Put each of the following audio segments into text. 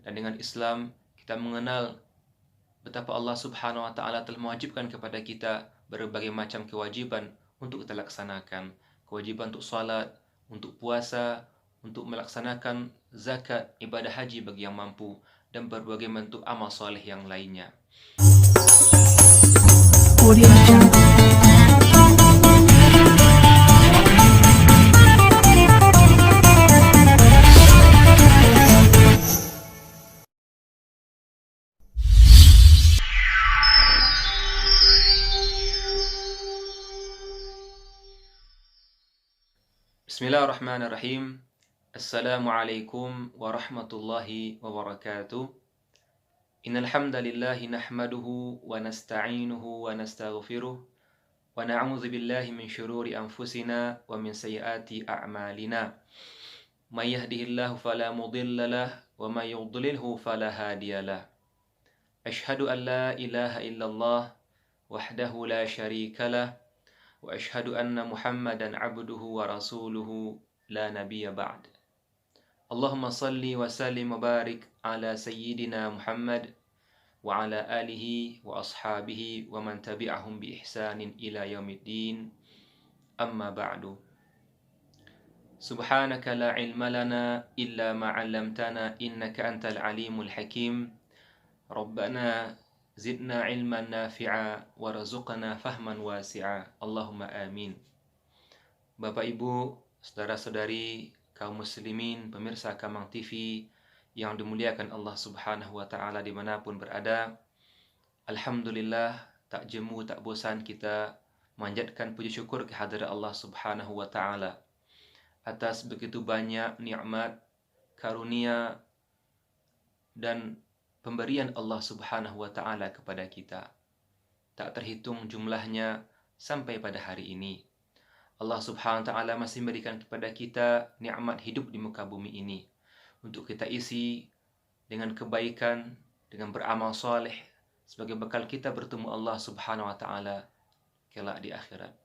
Dan dengan Islam kita mengenal betapa Allah Subhanahu wa taala telah mewajibkan kepada kita berbagai macam kewajiban untuk kita laksanakan. Kewajiban untuk salat, untuk puasa, untuk melaksanakan zakat, ibadah haji bagi yang mampu, dan berbagai bentuk amal soleh yang lainnya. Audio Jungle. Bismillahirrahmanirrahim. Assalamualaikum warahmatullahi wabarakatuh. Innal hamdalillahi nahmaduhu wa nasta'inuhu wa nastaghfiruh wa na'udzu billahi min syururi anfusina wa min sayyiati a'malina. May yahdihillahu fala mudilla lahu wa may yudlilhu fala hadiyalah. Asyhadu an la ilaha illallah wahdahu la syarika lah wa asyhadu anna Muhammadan abduhu wa rasuluhu la nabiyya ba'd. Allahumma salli wa sallim wa barik ala sayyidina Muhammad wa ala alihi wa ashabihi wa man tabi'ahum bi ihsanin ila yaumiddin. Amma ba'du. Subhanaka la ilma lana illa ma 'allamtana innaka antal alimul hakim. Rabbana zidna ilman nafi'a warzuqna fahman wasi'a. Allahumma amin. Bapak Ibu, saudara-saudari, kaum muslimin, pemirsa Kamang TV yang dimuliakan Allah Subhanahu wa taala dimanapun berada. Alhamdulillah, tak jemu tak bosan kita manjatkan puji syukur kehadirat Allah Subhanahu wa taala atas begitu banyak nikmat, karunia dan pemberian Allah Subhanahu wa taala kepada kita. Tak terhitung jumlahnya sampai pada hari ini. Allah Subhanahu wa taala masih memberikan kepada kita nikmat hidup di muka bumi ini untuk kita isi dengan kebaikan, dengan beramal soleh sebagai bekal kita bertemu Allah Subhanahu wa taala kelak di akhirat.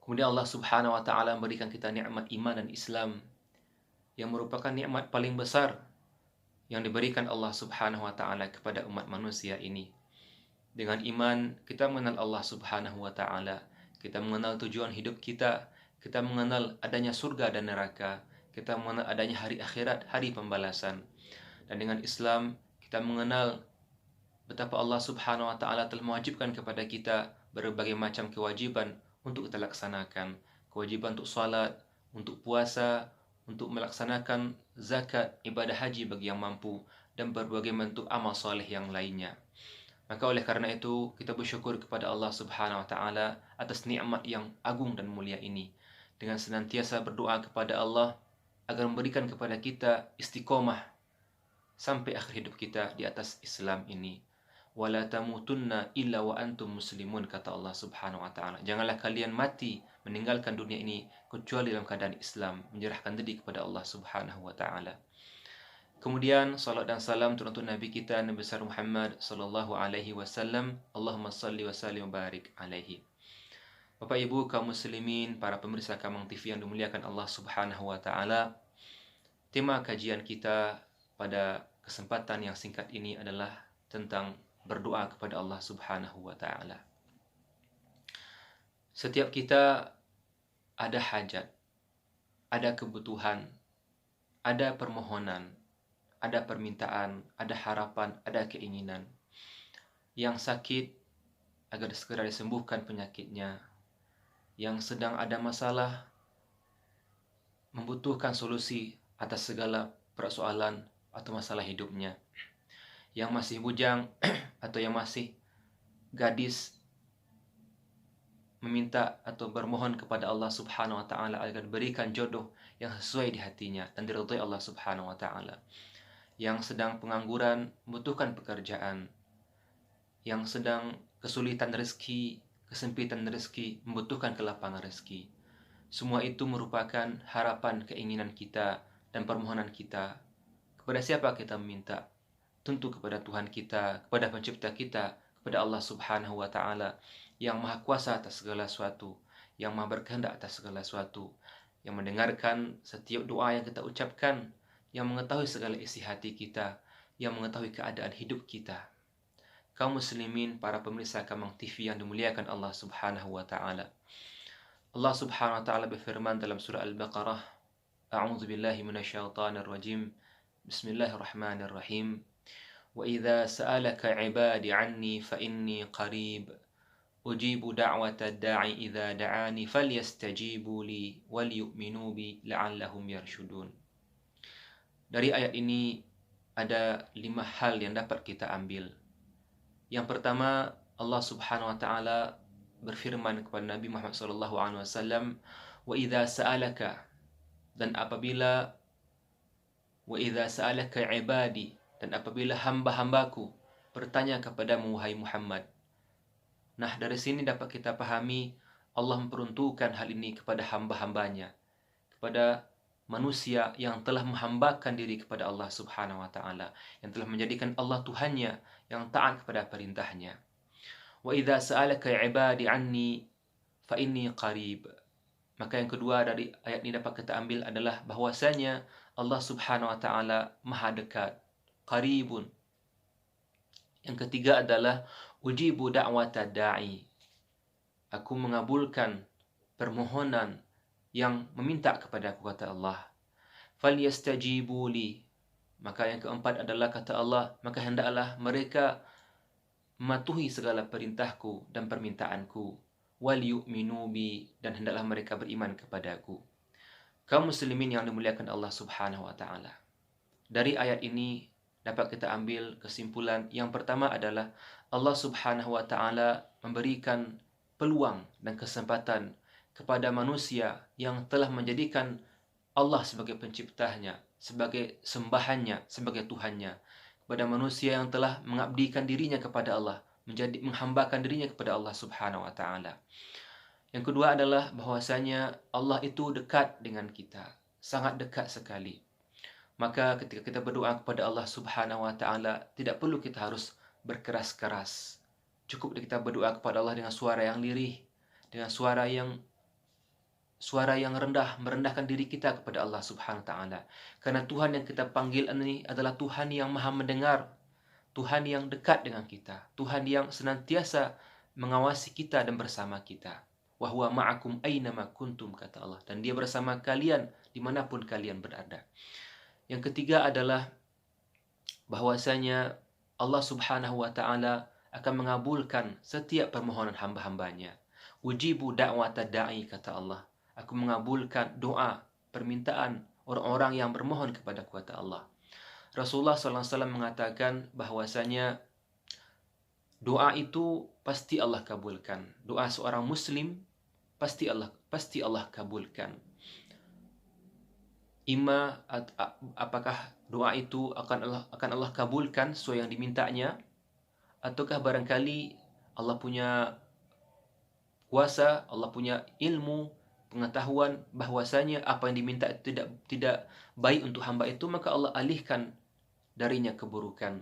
Kemudian Allah Subhanahu wa taala memberikan kita nikmat iman dan Islam yang merupakan nikmat paling besar yang diberikan Allah Subhanahu wa taala kepada umat manusia ini. Dengan iman kita mengenal Allah Subhanahu wa taala, kita mengenal tujuan hidup kita, kita mengenal adanya surga dan neraka, kita mengenal adanya hari akhirat, hari pembalasan. Dan dengan Islam kita mengenal betapa Allah Subhanahu wa taala telah mewajibkan kepada kita berbagai macam kewajiban untuk kita laksanakan. Kewajiban untuk salat, untuk puasa, untuk melaksanakan zakat, ibadah haji bagi yang mampu, dan berbagai bentuk amal soleh yang lainnya. Maka oleh karena itu kita bersyukur kepada Allah Subhanahu wa taala atas nikmat yang agung dan mulia ini, dengan senantiasa berdoa kepada Allah agar memberikan kepada kita istiqomah sampai akhir hidup kita di atas Islam ini. Wala tamutunna illa wa antum muslimun, kata Allah Subhanahu wa taala. Janganlah kalian mati meninggalkan dunia ini kecuali dalam keadaan Islam, menyerahkan diri kepada Allah Subhanahu wa taala. Kemudian salat dan salam untuk Nabi kita Nabi besar Muhammad sallallahu alaihi wasallam. Allahumma salli wa sallim wa barik alaihi. Bapak Ibu kaum muslimin, para pemirsa Kamang TV yang dimuliakan Allah Subhanahu wa taala. Tema kajian kita pada kesempatan yang singkat ini adalah tentang berdoa kepada Allah Subhanahu wa taala. Setiap kita ada hajat, ada kebutuhan, ada permohonan, ada permintaan, ada harapan, ada keinginan. Yang sakit agar segera disembuhkan penyakitnya. Yang sedang ada masalah membutuhkan solusi atas segala persoalan atau masalah hidupnya. Yang masih bujang atau yang masih gadis meminta atau bermohon kepada Allah Subhanahu wa taala agar berikan jodoh yang sesuai di hatinya dan diridhai Allah Subhanahu wa taala. Yang sedang pengangguran membutuhkan pekerjaan. Yang sedang kesulitan rezeki, kesempitan rezeki, membutuhkan kelapangan rezeki. Semua itu merupakan harapan, keinginan kita dan permohonan kita. Kepada siapa kita meminta? Tentu kepada Tuhan kita, kepada pencipta kita, kepada Allah Subhanahu wa taala yang maha kuasa atas segala sesuatu, yang maha berkehendak atas segala sesuatu, yang mendengarkan setiap doa yang kita ucapkan, yang mengetahui segala isi hati kita, yang mengetahui keadaan hidup kita. Kaum muslimin, para pemirsa Kamang TV yang dimuliakan Allah Subhanahu wa taala. Allah Subhanahu wa taala berfirman dalam surah Al-Baqarah, A'udzu billahi minasyaitonir rajim. Bismillahirrahmanirrahim. Wa idza sa'alaka 'ibadi 'anni fa inni qarib. Ujibu da'wata da'i idza da'ani falyastajibu li wal yu'minu bi la'allahum yarshudun. Dari ayat ini ada 5 hal yang dapat kita ambil. Yang pertama, Allah Subhanahu wa taala berfirman kepada Nabi Muhammad sallallahu alaihi wasallam, "Wa idza sa'alaka," dan apabila ibadi, dan apabila hamba-hambaku bertanya kepadamu wahai Muhammad. Nah, dari sini dapat kita pahami Allah memperuntukkan hal ini kepada hamba-hambanya, kepada manusia yang telah menghambakan diri kepada Allah Subhanahu wa taala, yang telah menjadikan Allah Tuhannya, yang taat kepada perintahnya. Wa idza sa'alaka 'ibadi 'anni fa inni qarib. Maka yang kedua dari ayat ini dapat kita ambil adalah bahwasanya Allah Subhanahu wa taala Maha dekat, qaribun. Yang ketiga adalah ujibu da'wata da'i. Aku mengabulkan permohonan yang meminta kepada aku, kata Allah. Falyastajibu li. Maka yang keempat adalah kata Allah, maka hendaklah mereka mematuhi segala perintahku dan permintaanku. Wal yu'minu bi, dan hendaklah mereka beriman kepadaku. Kaum muslimin yang dimuliakan Allah Subhanahu wa taala. Dari ayat ini dapat kita ambil kesimpulan yang pertama adalah Allah Subhanahu wa taala memberikan peluang dan kesempatan kepada manusia yang telah menjadikan Allah sebagai penciptanya, sebagai sembahannya, sebagai Tuhannya. Kepada manusia yang telah mengabdikan dirinya kepada Allah, menghambakan dirinya kepada Allah Subhanahu wa taala. Yang kedua adalah bahwasanya Allah itu dekat dengan kita, sangat dekat sekali. Maka ketika kita berdoa kepada Allah Subhanahu wa taala, tidak perlu kita harus berkeras-keras. Cukup kita berdoa kepada Allah dengan suara yang lirih, dengan suara yang rendah, merendahkan diri kita kepada Allah Subhanahu wa taala. Karena Tuhan yang kita panggil ini adalah Tuhan yang Maha mendengar, Tuhan yang dekat dengan kita, Tuhan yang senantiasa mengawasi kita dan bersama kita. Wa huwa ma'akum aynama kuntum, kata Allah, dan Dia bersama kalian dimanapun kalian berada. Yang ketiga adalah bahwasanya Allah Subhanahu wa taala akan mengabulkan setiap permohonan hamba-hambanya. Ujibu da'wata da'i, kata Allah. Aku mengabulkan doa, permintaan orang-orang yang bermohon kepada kata Allah. Rasulullah SAW mengatakan bahwasanya doa itu pasti Allah kabulkan. Doa seorang muslim pasti Allah kabulkan. Apakah doa itu akan Allah kabulkan sesuai yang dimintanya, ataukah barangkali Allah punya kuasa, Allah punya ilmu, pengetahuan bahwasanya apa yang diminta itu tidak baik untuk hamba itu, maka Allah alihkan darinya keburukan.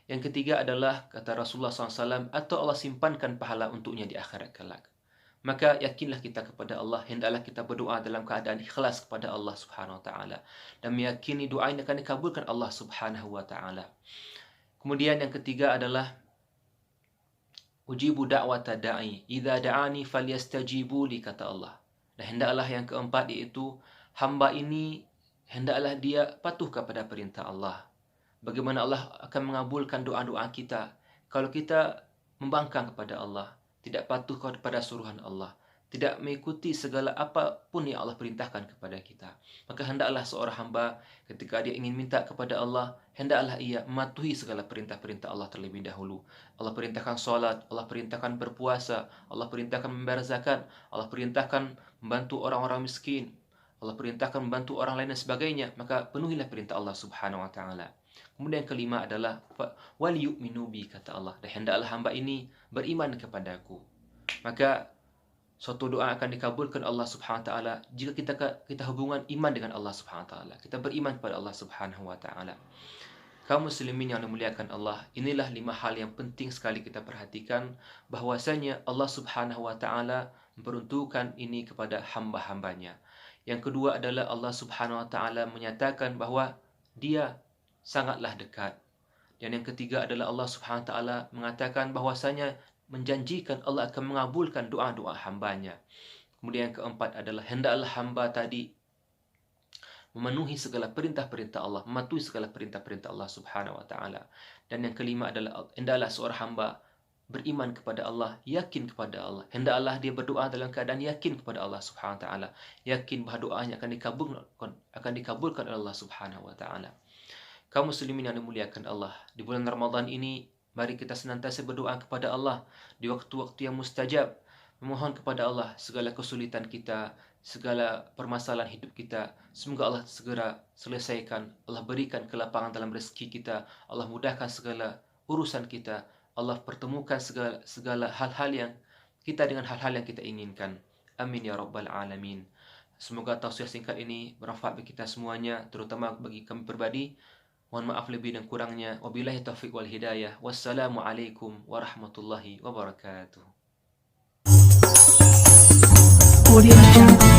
Yang ketiga adalah kata Rasulullah SAW, atau Allah simpankan pahala untuknya di akhirat kelak. Maka yakinlah kita kepada Allah, hendaklah kita berdoa dalam keadaan ikhlas kepada Allah Subhanahu wa taala, dan meyakini doa ini akan dikabulkan Allah Subhanahu wa taala. Kemudian yang ketiga adalah ujibu da'wata da'i idza da'ani falyastajibu li, kata Allah. Dan hendaklah yang keempat, yaitu hamba ini hendaklah dia patuh kepada perintah Allah. Bagaimana Allah akan mengabulkan doa-doa kita kalau kita membangkang kepada Allah, tidak patuh kepada suruhan Allah, tidak mengikuti segala apapun yang Allah perintahkan kepada kita. Maka hendaklah seorang hamba ketika dia ingin minta kepada Allah, hendaklah ia mematuhi segala perintah-perintah Allah terlebih dahulu. Allah perintahkan salat, Allah perintahkan berpuasa, Allah perintahkan membayar zakat, Allah perintahkan membantu orang-orang miskin, Allah perintahkan membantu orang lain dan sebagainya. Maka penuhilah perintah Allah Subhanahu wa taala. Kemudian yang kelima adalah wal yu'minu bi, kata Allah, dan hendaklah hamba ini beriman kepadaku. Maka suatu doa akan dikabulkan Allah Subhanahu wa taala jika kita hubungan iman dengan Allah Subhanahu wa taala. Kita beriman kepada Allah Subhanahu wa taala. Kaum muslimin yang dimuliakan Allah, inilah 5 hal yang penting sekali kita perhatikan, bahwasanya Allah Subhanahu wa taala memperuntukkan ini kepada hamba-hambanya. Yang kedua adalah Allah Subhanahu wa taala menyatakan bahwa Dia sangatlah dekat. Dan yang ketiga adalah Allah Subhanahu Wa Taala mengatakan bahwasanya menjanjikan Allah akan mengabulkan doa-doa hambanya. Kemudian yang keempat adalah hendaklah hamba tadi memenuhi segala perintah-perintah Allah, mematuhi segala perintah-perintah Allah Subhanahu Wa Taala. Dan yang kelima adalah hendaklah seorang hamba beriman kepada Allah, yakin kepada Allah. Hendaklah dia berdoa dalam keadaan yakin kepada Allah Subhanahu Wa Taala, yakin bahawa doanya akan dikabulkan oleh Allah Subhanahu Wa Taala. Kaum muslimin yang dimuliakan Allah, di bulan Ramadan ini mari kita senantiasa berdoa kepada Allah di waktu-waktu yang mustajab, memohon kepada Allah segala kesulitan kita, segala permasalahan hidup kita, semoga Allah segera selesaikan, Allah berikan kelapangan dalam rezeki kita, Allah mudahkan segala urusan kita, Allah pertemukan segala hal-hal yang kita dengan hal-hal yang kita inginkan. Amin ya rabbal alamin. Semoga tausiah singkat ini bermanfaat bagi kita semuanya, terutama bagi kami pribadi. Mohon maaf lebih dan kurangnya. Wabillahi taufiq wal hidayah. Wassalamualaikum warahmatullahi wabarakatuh. Audio Jungle.